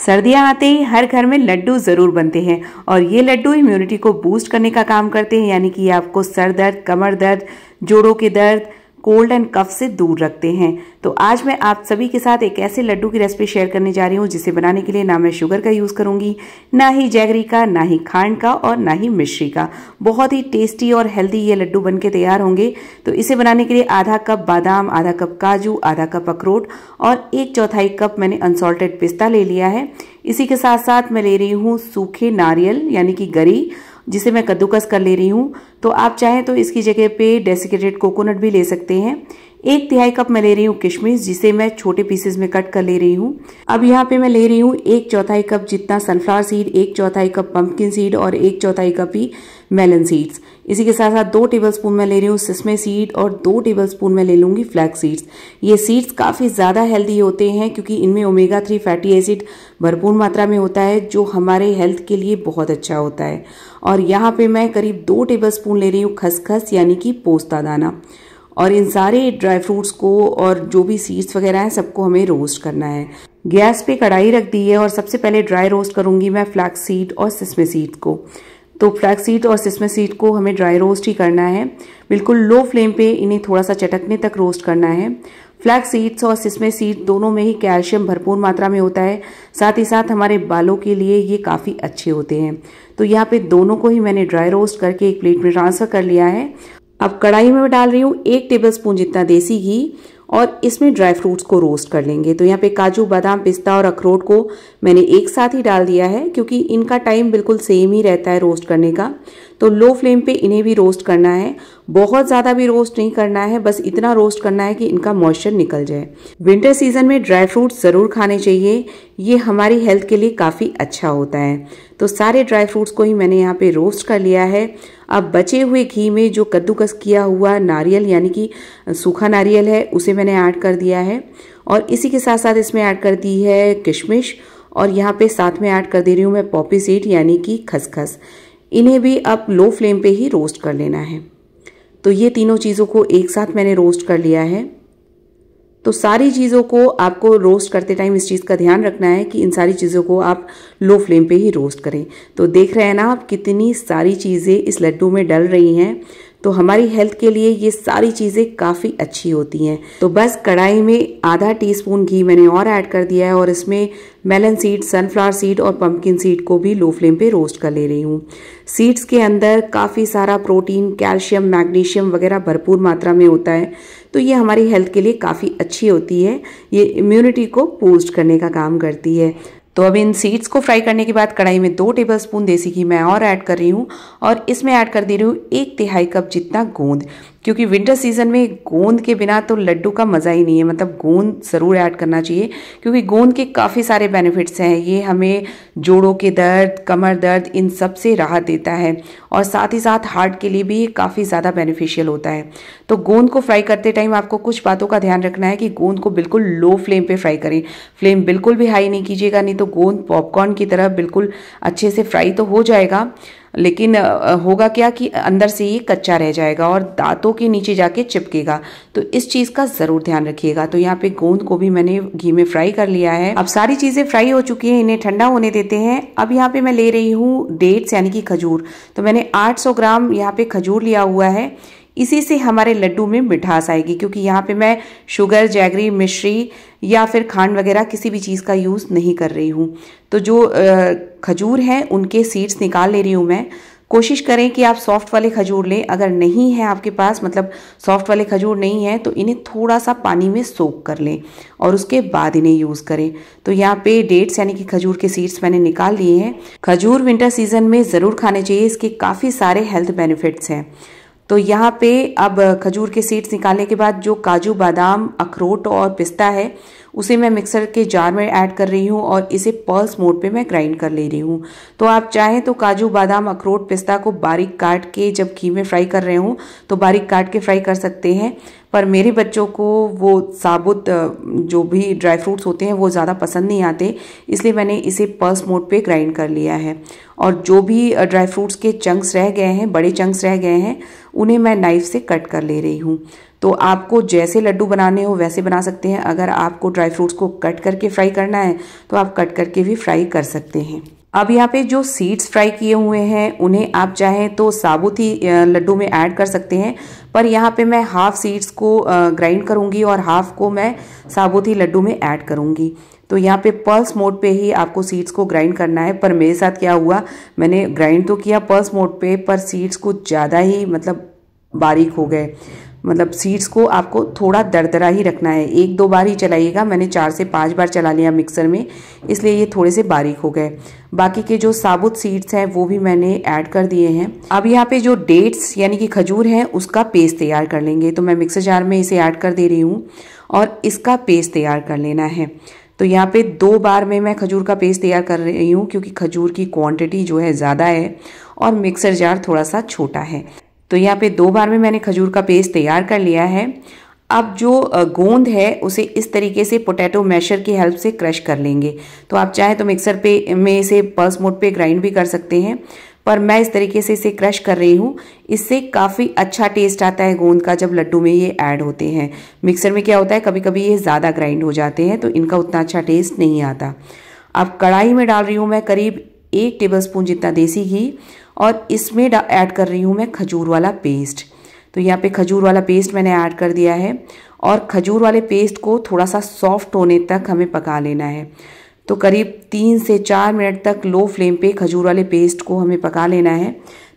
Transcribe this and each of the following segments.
सर्दियां आते ही हर घर में लड्डू जरूर बनते हैं और ये लड्डू इम्यूनिटी को बूस्ट करने का काम करते हैं, यानी कि आपको सर दर्द, कमर दर्द, जोड़ों के दर्द, कोल्ड एंड कफ से दूर रखते हैं। तो आज मैं आप सभी के साथ एक ऐसे लड्डू की रेसिपी शेयर करने जा रही हूँ जिसे बनाने के लिए ना मैं शुगर का यूज करूंगी, ना ही जैगरी का, ना ही खांड का और ना ही मिश्री का। बहुत ही टेस्टी और हेल्दी ये लड्डू बनके तैयार होंगे। तो इसे बनाने के लिए आधा कप बादाम, आधा कप काजू, आधा कप अखरोट और 1/4 कप मैंने अनसॉल्टेड पिस्ता ले लिया है। इसी के साथ साथ मैं ले रही हूँ सूखे नारियल यानी कि गरी, जिसे मैं कद्दूकस कर ले रही हूँ। तो आप चाहें तो इसकी जगह पे डेसिकेटेड कोकोनट भी ले सकते हैं। 1/3 कप मैं ले रही हूँ किशमिश, जिसे मैं छोटे पीसेस में कट कर ले रही हूँ। अब यहाँ पे मैं ले रही हूँ 1/4 कप जितना sunflower seed, 1/4 cup pumpkin seed और 1/4 कप ही मेलन सीड्स। इसी के साथ साथ 2 टेबलस्पून मैं ले रही हूँ सिसमे सीड और 2 टेबलस्पून मैं ले लूंगी फ्लैक्स सीड्स। ये सीड्स काफ़ी ज़्यादा हेल्दी होते हैं क्योंकि इनमें ओमेगा 3 फैटी एसिड भरपूर मात्रा में होता है, जो हमारे हेल्थ के लिए बहुत अच्छा होता है। और यहाँ पे मैं करीब 2 टेबलस्पून ले रही हूँ खसखस यानी कि पोस्ता दाना। और इन सारे ड्राई फ्रूट्स को और जो भी सीड्स वगैरह हैं सबको हमें रोस्ट करना है। गैस पे कढ़ाई रख दी है और सबसे पहले ड्राई रोस्ट करूंगी मैं फ्लैक्स सीड और सिसमे सीड को। तो फ्लैक्स सीड और सिसमे सीड को हमें ड्राई रोस्ट ही करना है, बिल्कुल लो फ्लेम पे इन्हें थोड़ा सा चटकने तक रोस्ट करना है। फ्लैक्स सीड्स और सिसमे सीड दोनों में ही कैल्शियम भरपूर मात्रा में होता है, साथ ही साथ हमारे बालों के लिए ये काफ़ी अच्छे होते हैं। तो यहाँ पे दोनों को ही मैंने ड्राई रोस्ट करके एक प्लेट में ट्रांसफर कर लिया है। अब कढ़ाई में मैं डाल रही हूँ 1 टेबलस्पून जितना देसी घी और इसमें ड्राई फ्रूट्स को रोस्ट कर लेंगे। तो यहाँ पे काजू, बादाम, पिस्ता और अखरोट को मैंने एक साथ ही डाल दिया है क्योंकि इनका टाइम बिल्कुल सेम ही रहता है रोस्ट करने का। तो लो फ्लेम पे इन्हें भी रोस्ट करना है, बहुत ज़्यादा भी रोस्ट नहीं करना है, बस इतना रोस्ट करना है कि इनका मॉइस्चर निकल जाए। विंटर सीजन में ड्राई फ्रूट्स ज़रूर खाने चाहिए, ये हमारी हेल्थ के लिए काफ़ी अच्छा होता है। तो सारे ड्राई फ्रूट्स को ही मैंने यहाँ पे रोस्ट कर लिया है। अब बचे हुए घी में जो कद्दूकस किया हुआ नारियल यानी कि सूखा नारियल है उसे मैंने ऐड कर दिया है और इसी के साथ साथ इसमें ऐड कर दी है किशमिश और यहाँ पे साथ में ऐड कर दे रही हूँ मैं पॉपी सीड यानी कि खसखस। इन्हें भी अब लो फ्लेम पे ही रोस्ट कर लेना है। तो ये तीनों चीज़ों को एक साथ मैंने रोस्ट कर लिया है। तो सारी चीज़ों को आपको रोस्ट करते टाइम इस चीज़ का ध्यान रखना है कि इन सारी चीज़ों को आप लो फ्लेम पे ही रोस्ट करें। तो देख रहे हैं ना आप कितनी सारी चीज़ें इस लड्डू में डल रही हैं। तो हमारी हेल्थ के लिए ये सारी चीज़ें काफ़ी अच्छी होती हैं। तो बस कढ़ाई में आधा टीस्पून घी मैंने और ऐड कर दिया है और इसमें मेलन सीड, सनफ्लावर सीड और पंपकिन सीड को भी लो फ्लेम पे रोस्ट कर ले रही हूँ। सीड्स के अंदर काफ़ी सारा प्रोटीन, कैल्शियम, मैग्नीशियम वगैरह भरपूर मात्रा में होता है, तो ये हमारी हेल्थ के लिए काफ़ी अच्छी होती है। ये इम्यूनिटी को बूस्ट करने का काम करती है। तो अब इन सीड्स को फ्राई करने के बाद कढ़ाई में 2 टेबलस्पून देसी घी मैं और ऐड कर रही हूँ और इसमें ऐड कर दे रही हूँ 1/3 कप जितना गोंद, क्योंकि विंटर सीजन में गोंद के बिना तो लड्डू का मज़ा ही नहीं है। मतलब गोंद ज़रूर ऐड करना चाहिए क्योंकि गोंद के काफ़ी सारे बेनिफिट्स हैं। ये हमें जोड़ों के दर्द, कमर दर्द, इन सब से राहत देता है और साथ ही साथ हार्ट के लिए भी ये काफ़ी ज़्यादा बेनिफिशियल होता है। तो गोंद को फ्राई करते टाइम आपको कुछ बातों का ध्यान रखना है कि गोंद को बिल्कुल लो फ्लेम पे फ्राई करें। फ्लेम बिल्कुल भी हाई नहीं कीजिएगा, नहीं तो गोंद पॉपकॉर्न की तरह बिल्कुल अच्छे से फ्राई तो हो जाएगा, लेकिन होगा क्या कि अंदर से ये कच्चा रह जाएगा और दांतों के नीचे जाके चिपकेगा। तो इस चीज़ का ज़रूर ध्यान रखिएगा। तो यहाँ पे गोंद को भी मैंने घी में फ्राई कर लिया है। अब सारी चीज़ें फ्राई हो चुकी हैं, इन्हें ठंडा होने देते हैं। अब यहाँ पे मैं ले रही हूँ डेट्स यानी कि खजूर। तो मैंने 800 ग्राम यहाँ पे खजूर लिया हुआ है। इसी से हमारे लड्डू में मिठास आएगी, क्योंकि यहाँ पे मैं शुगर, जैगरी, मिश्री या फिर खांड वगैरह किसी भी चीज़ का यूज़ नहीं कर रही हूँ। तो जो खजूर हैं उनके सीड्स निकाल ले रही हूँ मैं। कोशिश करें कि आप सॉफ्ट वाले खजूर लें। अगर नहीं है आपके पास, मतलब सॉफ्ट वाले खजूर नहीं है, तो इन्हें थोड़ा सा पानी में सोक कर लें और उसके बाद इन्हें यूज़ करें। तो यहाँ पे डेट्स यानी कि खजूर के सीड्स मैंने निकाल लिए हैं। खजूर विंटर सीजन में ज़रूर खाने चाहिए, इसके काफ़ी सारे हेल्थ बेनिफिट्स हैं। तो यहाँ पे अब खजूर के सीड्स निकालने के बाद जो काजू, बादाम, अखरोट और पिस्ता है उसे मैं मिक्सर के जार में ऐड कर रही हूँ और इसे पल्स मोड पे मैं ग्राइंड कर ले रही हूँ। तो आप चाहें तो काजू, बादाम, अखरोट, पिस्ता को बारीक काट के जब घी में फ्राई कर रहे हो तो बारीक काट के फ्राई कर सकते हैं, पर मेरे बच्चों को वो साबुत जो भी ड्राई फ्रूट्स होते हैं वो ज़्यादा पसंद नहीं आते, इसलिए मैंने इसे पल्स मोड पे ग्राइंड कर लिया है। और जो भी ड्राई फ्रूट्स के चंक्स रह गए हैं, बड़े चंक्स रह गए हैं, उन्हें मैं नाइफ से कट कर ले रही हूँ। तो आपको जैसे लड्डू बनाने हो वैसे बना सकते हैं। अगर आपको ड्राई फ्रूट्स को कट करके फ्राई करना है तो आप कट करके भी फ्राई कर सकते हैं। अब यहाँ पे जो सीड्स फ्राई किए हुए हैं उन्हें आप चाहें तो साबुत ही लड्डू में ऐड कर सकते हैं, पर यहाँ पे मैं हाफ सीड्स को ग्राइंड करूँगी और हाफ को मैं साबुत ही लड्डू में ऐड करूँगी। तो यहाँ पे पल्स मोड पे ही आपको सीड्स को ग्राइंड करना है। पर मेरे साथ क्या हुआ, मैंने ग्राइंड तो किया पल्स मोड पे, पर सीड्स कुछ ज़्यादा ही मतलब बारीक हो गए। मतलब सीड्स को आपको थोड़ा दरदरा ही रखना है, 1-2 बार ही चलाइएगा। मैंने 4 से 5 बार चला लिया मिक्सर में, इसलिए ये थोड़े से बारीक हो गए। बाकी के जो साबुत सीड्स हैं वो भी मैंने ऐड कर दिए हैं। अब यहाँ पे जो डेट्स यानी कि खजूर है उसका पेस्ट तैयार कर लेंगे। तो मैं मिक्सर जार में इसे ऐड कर दे रही हूँ और इसका पेस्ट तैयार कर लेना है। तो यहाँ पे 2 बार में मैं खजूर का पेस्ट तैयार कर रही हूँ, क्योंकि खजूर की क्वांटिटी जो है ज़्यादा है और मिक्सर जार थोड़ा सा छोटा है। तो यहाँ पे 2 बार में मैंने खजूर का पेस्ट तैयार कर लिया है। अब जो गोंद है उसे इस तरीके से पोटैटो मैशर की हेल्प से क्रश कर लेंगे। तो आप चाहे तो मिक्सर पे में इसे पल्स मोड पे ग्राइंड भी कर सकते हैं, पर मैं इस तरीके से इसे क्रश कर रही हूँ। इससे काफ़ी अच्छा टेस्ट आता है गोंद का जब लड्डू में ये ऐड होते हैं। मिक्सर में क्या होता है, कभी कभी ये ज़्यादा ग्राइंड हो जाते हैं तो इनका उतना अच्छा टेस्ट नहीं आता। अब कढ़ाई में डाल रही हूँ मैं करीब 1 टेबलस्पून जितना देसी घी और इसमें ऐड कर रही हूँ मैं खजूर वाला पेस्ट। तो यहाँ पे खजूर वाला पेस्ट मैंने ऐड कर दिया है और खजूर वाले पेस्ट को थोड़ा सा सॉफ्ट होने तक हमें पका लेना है। तो करीब 3 से 4 मिनट तक लो फ्लेम पे खजूर वाले पेस्ट को हमें पका लेना है,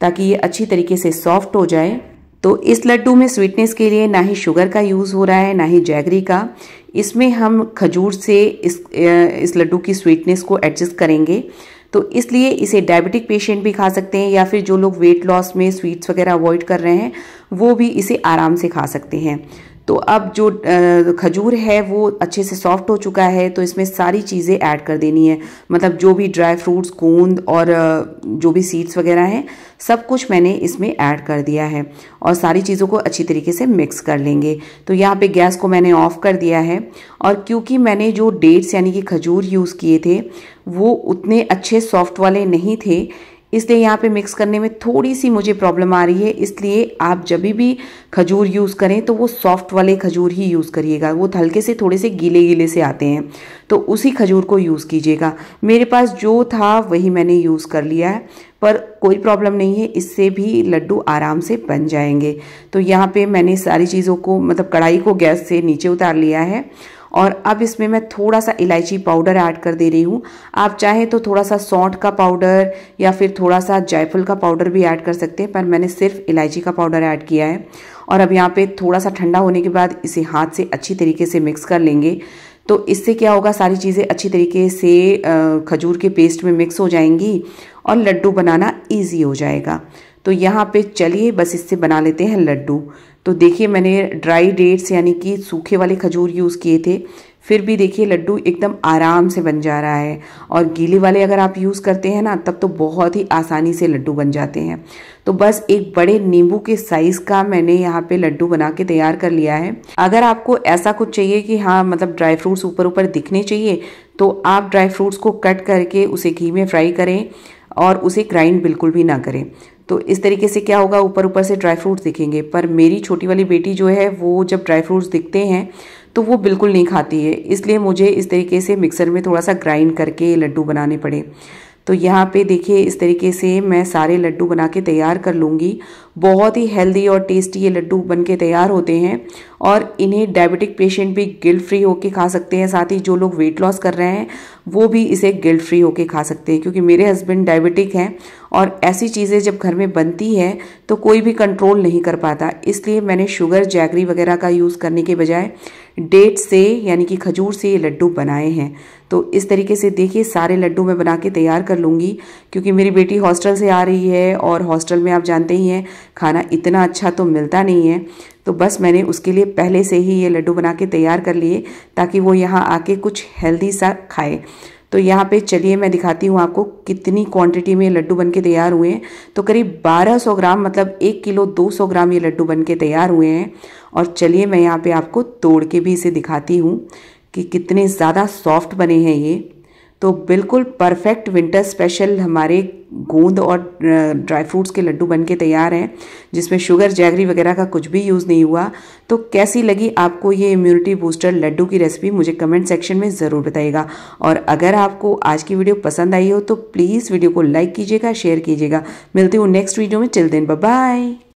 ताकि ये अच्छी तरीके से सॉफ्ट हो जाए। तो इस लड्डू में स्वीटनेस के लिए ना ही शुगर का यूज़ हो रहा है ना ही जैगरी का। इसमें हम खजूर से इस लड्डू की स्वीटनेस को एडजस्ट करेंगे। तो इसलिए इसे डायबिटिक पेशेंट भी खा सकते हैं, या फिर जो लोग वेट लॉस में स्वीट्स वगैरह अवॉइड कर रहे हैं वो भी इसे आराम से खा सकते हैं। तो अब जो खजूर है वो अच्छे से सॉफ्ट हो चुका है, तो इसमें सारी चीज़ें ऐड कर देनी है। मतलब जो भी ड्राई फ्रूट्स, गोंद और जो भी सीड्स वगैरह हैं सब कुछ मैंने इसमें ऐड कर दिया है और सारी चीज़ों को अच्छी तरीके से मिक्स कर लेंगे। तो यहाँ पे गैस को मैंने ऑफ कर दिया है और क्योंकि मैंने जो डेट्स यानी कि खजूर यूज़ किए थे वो उतने अच्छे सॉफ्ट वाले नहीं थे, इसलिए यहाँ पे मिक्स करने में थोड़ी सी मुझे प्रॉब्लम आ रही है। इसलिए आप जब भी खजूर यूज़ करें तो वो सॉफ्ट वाले खजूर ही यूज़ करिएगा। वो हल्के से थोड़े से गीले गीले से आते हैं, तो उसी खजूर को यूज़ कीजिएगा। मेरे पास जो था वही मैंने यूज़ कर लिया है, पर कोई प्रॉब्लम नहीं है, इससे भी लड्डू आराम से बन जाएंगे। तो यहाँ पे मैंने सारी चीज़ों को मतलब कढ़ाई को गैस से नीचे उतार लिया है और अब इसमें मैं थोड़ा सा इलायची पाउडर ऐड कर दे रही हूँ। आप चाहें तो थोड़ा सा सौंठ का पाउडर या फिर थोड़ा सा जायफल का पाउडर भी ऐड कर सकते हैं, पर मैंने सिर्फ इलायची का पाउडर ऐड किया है। और अब यहाँ पे थोड़ा सा ठंडा होने के बाद इसे हाथ से अच्छी तरीके से मिक्स कर लेंगे। तो इससे क्या होगा, सारी चीज़ें अच्छी तरीके से खजूर के पेस्ट में मिक्स हो जाएंगी और लड्डू बनाना ईजी हो जाएगा। तो यहाँ पे चलिए बस इससे बना लेते हैं लड्डू। तो देखिए मैंने ड्राई डेट्स यानी कि सूखे वाले खजूर यूज़ किए थे, फिर भी देखिए लड्डू एकदम आराम से बन जा रहा है। और गीले वाले अगर आप यूज़ करते हैं ना तब तो बहुत ही आसानी से लड्डू बन जाते हैं। तो बस एक बड़े नींबू के साइज़ का मैंने यहाँ पे लड्डू बना के तैयार कर लिया है। अगर आपको ऐसा कुछ चाहिए कि हाँ मतलब ड्राई फ्रूट्स ऊपर ऊपर दिखने चाहिए, तो आप ड्राई फ्रूट्स को कट करके उसे घी में फ्राई करें और उसे ग्राइंड बिल्कुल भी ना करें। तो इस तरीके से क्या होगा, ऊपर ऊपर से ड्राई फ्रूट्स दिखेंगे। पर मेरी छोटी वाली बेटी जो है वो जब ड्राई फ्रूट्स दिखते हैं तो वो बिल्कुल नहीं खाती है, इसलिए मुझे इस तरीके से मिक्सर में थोड़ा सा ग्राइंड करके लड्डू बनाने पड़े। तो यहाँ पे देखिए इस तरीके से मैं सारे लड्डू बना के तैयार कर लूँगी। बहुत ही हेल्दी और टेस्टी ये लड्डू बन के तैयार होते हैं और इन्हें डायबिटिक पेशेंट भी गिल्ट फ्री होके खा सकते हैं। साथ ही जो लोग वेट लॉस कर रहे हैं वो भी इसे गिल्ट फ्री होके खा सकते हैं, क्योंकि मेरे हस्बैंड डायबिटिक हैं और ऐसी चीज़ें जब घर में बनती है तो कोई भी कंट्रोल नहीं कर पाता। इसलिए मैंने शुगर, जैगरी वगैरह का यूज़ करने के बजाय डेट से यानी कि खजूर से ये लड्डू बनाए हैं। तो इस तरीके से देखिए सारे लड्डू मैं बना के तैयार कर लूँगी, क्योंकि मेरी बेटी हॉस्टल से आ रही है और हॉस्टल में आप जानते ही हैं खाना इतना अच्छा तो मिलता नहीं है। तो बस मैंने उसके लिए पहले से ही ये लड्डू बना के तैयार कर लिए ताकि वो यहाँ आके कुछ हेल्दी सा खाए। तो यहाँ पे चलिए मैं दिखाती हूँ आपको कितनी क्वांटिटी में लड्डू बन के तैयार हुए हैं। तो करीब 1200 ग्राम मतलब 1 किलो 200 ग्राम ये लड्डू बन के तैयार हुए हैं। और चलिए मैं यहाँ पे आपको तोड़ के भी इसे दिखाती हूँ कि कितने ज़्यादा सॉफ्ट बने हैं ये। तो बिल्कुल परफेक्ट विंटर स्पेशल हमारे गोंद और ड्राई फ्रूट्स के लड्डू बनके तैयार हैं, जिसमें शुगर जैगरी वगैरह का कुछ भी यूज़ नहीं हुआ। तो कैसी लगी आपको ये इम्यूनिटी बूस्टर लड्डू की रेसिपी, मुझे कमेंट सेक्शन में ज़रूर बताइएगा। और अगर आपको आज की वीडियो पसंद आई हो तो प्लीज़ वीडियो को लाइक कीजिएगा, शेयर कीजिएगा। मिलती हूँ नेक्स्ट वीडियो में, टिल देन बाय बाय।